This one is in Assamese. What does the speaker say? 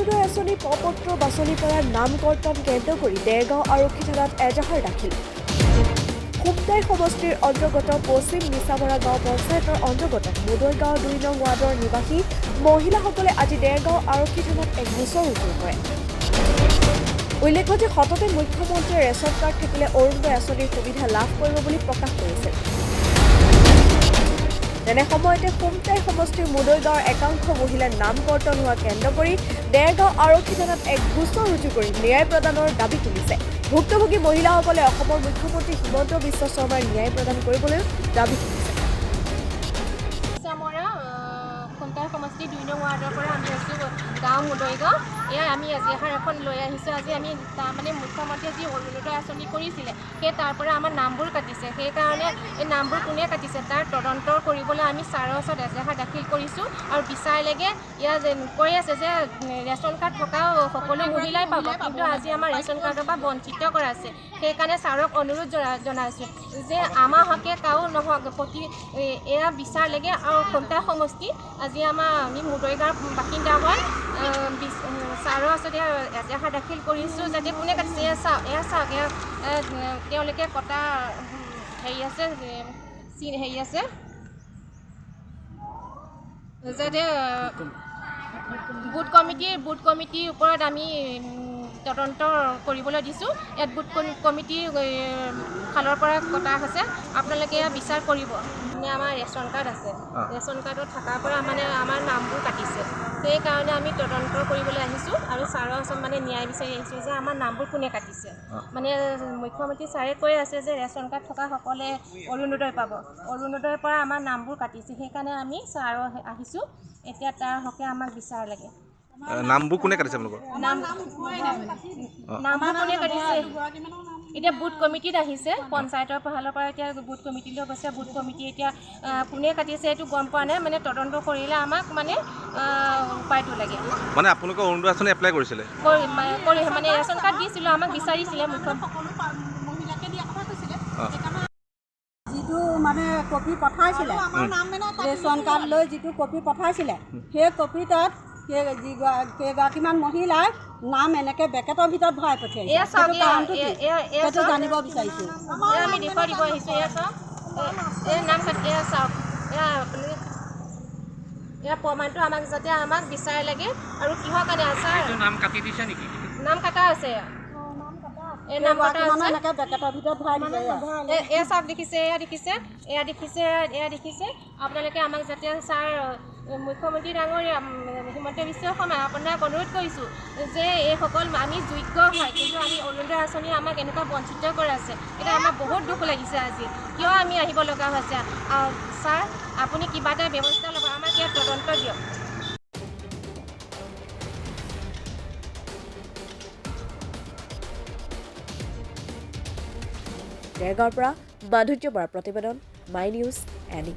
অৰুণোদয় আঁচনি প্ৰপত্ৰ বাছনি কৰাৰ নাম কৰ্তন কেন্দ্ৰ কৰি দেৰগাঁও আৰক্ষী থানাত এজাহাৰ দাখিল। খুমটাই সমষ্টিৰ অন্তৰ্গত পশ্চিম নিচামৰা গাঁও পঞ্চায়তৰ অন্তৰ্গত মুদৈ গাঁও ২ নং ৱাৰ্ডৰ নিবাসী মহিলাসকলে আজি দেৰগাঁও আৰক্ষী থানাত এক গোচৰ ৰুজু কৰে। উল্লেখ্য যে সততে মুখ্যমন্ত্ৰীয়ে ৰেচন কাৰ্ড থাকিলে অৰুণোদয় আঁচনিৰ সুবিধা লাভ কৰিব বুলি প্ৰকাশ কৰিছিল। তেনে সময়তে খুমটাই সমষ্টিৰ মুদৈ গাঁৱৰ একাংশ মহিলাৰ নাম কৰ্তন হোৱা কেন্দ্ৰ কৰি দেৰগাঁও আৰক্ষী থানাত এক গোচৰ ৰুজু কৰি ন্যায় প্ৰদানৰ দাবী তুলিছে। ভুক্তভোগী মহিলাসকলে অসমৰ মুখ্যমন্ত্ৰী হিমন্ত বিশ্ব শৰ্মাৰ ন্যায় প্ৰদান কৰিবলৈ দাবী তুলিছে। খুমটাই সমষ্টি ২ নং ৱাৰ্ডৰ পৰা আমি আছোঁ গাঁও মুদৈ গাঁও। এয়া আমি এজাহাৰ এখন লৈ আহিছোঁ। আজি আমি তাৰমানে মুখ্যমন্ত্ৰীয়ে যি অৰুণোদয় আঁচনি কৰিছিলে সেই তাৰ পৰা আমাৰ নামবোৰ কাটিছে। সেইকাৰণে এই নামবোৰ কোনে কাটিছে তাৰ তদন্ত কৰিবলৈ আমি ছাৰৰ ওচৰত এজাহাৰ দাখিল কৰিছোঁ। আৰু বিচাৰলৈকে ইয়াত কৈ আছে যে ৰেচন কাৰ্ড থকাও সকলো মহিলাই পাব, কিন্তু আজি আমাৰ ৰেচন কাৰ্ডৰ পৰা বঞ্চিত কৰা আছে। সেইকাৰণে ছাৰক অনুৰোধ জনাইছোঁ যে আমাৰ হকে কাৰো নহওক এয়া বিচাৰলৈকে। আৰু খুমটাই সমষ্টি আজি আমি মুদৈ গাঁৱৰ বাসিন্দা হয় ছাৰৰ ওচৰত এজাহাৰ দাখিল কৰিছোঁ যাতে কোনে কাটিছে এয়া চাওক তেওঁলোকে কটা হেৰি আছে যাতে বুথ কমিটিৰ ওপৰত আমি তদন্ত কৰিবলৈ দিছোঁ। ইয়াত বুথ কমিটিৰ ফালৰ পৰা কটা হৈছে। আপোনালোকে বিচাৰ কৰিব। আমাৰ ৰেচন কাৰ্ড আছে, ৰেচন কাৰ্ডত থকাৰ পৰা আমাৰ নামবোৰ কাটিছে। সেইকাৰণে আমি তদন্ত কৰিবলৈ আহিছোঁ আৰু ছাৰৰ ওচৰত ন্যায় বিচাৰি আহিছোঁ যে আমাৰ নামবোৰ কোনে কাটিছে। মুখ্যমন্ত্ৰী ছাৰে কৈ আছে যে ৰেচন কাৰ্ড থকাসকলে অৰুণোদয় পাব, অৰুণোদয়ৰ পৰা আমাৰ নামবোৰ কাটিছে। সেইকাৰণে আমি ছাৰৰ আহিছোঁ। এতিয়া তাৰ হকে আমাক বিচাৰ লাগে। নামবোৰ কোনে কাটিছে আপোনালোকৰ? নামবোৰ কোনে কাটিছে এতিয়া বুথ কমিটিত আহিছে। পঞ্চায়তৰ ফালৰ পৰা এতিয়া বুথ কমিটিলৈ গৈছে। বুথ কমিটি এতিয়া কোনে কাটিছে এইটো গম পোৱা নাই। তদন্ত কৰিলে আমাক উপায়টো লাগে। আপোনালোকৰ অৰুণোদয় আঁচনি এপ্লাই কৰিছিলে? ৰেচন কাৰ্ড দিছিলোঁ, আমাক বিচাৰিছিলে যিটো কপি পঠাইছিলে ৰেচন কাৰ্ড লৈ যিটো কপি পঠাইছিলে সেই কপিটোত কেইগৰাকীমান মহিলাই নাম এনেকৈ বেকেটৰ ভিতৰত ভৰাই পঠিয়াইছে। সেইটো জানিব বিচাৰিছোঁ। আমি দেখুৱাই দিব আহিছোঁ। এয়া চাওক নাম কাটি চাওক এয়া প্ৰমাণটো আমাক বিচাৰ লাগে। আৰু কিহৰ কাৰণে ছাৰ নাম কাটি দিছে নেকি? নাম কটা আছে। এই নাম কটা আছে এনেকৈ বেকেটৰ ভিতৰত ভৰাই দিছে। এয়া চাওক দেখিছে, এয়া দেখিছে। আপোনালোকে আমাক যাতে ছাৰ মুখ্যমন্ত্ৰী ডাঙৰীয়া হিমন্ত বিশ্ব শৰ্মাই আপোনাক অনুৰোধ কৰিছোঁ যে এইসকল আমি যোগ্য হয়, কিন্তু আমি অৰুণোদয় আঁচনি আমাক এনেকুৱা বঞ্চিত কৰা আছে। এতিয়া আমাৰ বহুত দুখ লাগিছে। আজি কিয় আমি আহিব লগা হৈছে। ছাৰ আপুনি কিবা এটা ব্যৱস্থা ল'ব, আমাক ইয়াত তদন্ত দিয়ক। দেৰগাঁৱৰ পৰা মাধুৰ্য বৰাৰ প্ৰতিবেদন, মাই নিউজ এনি।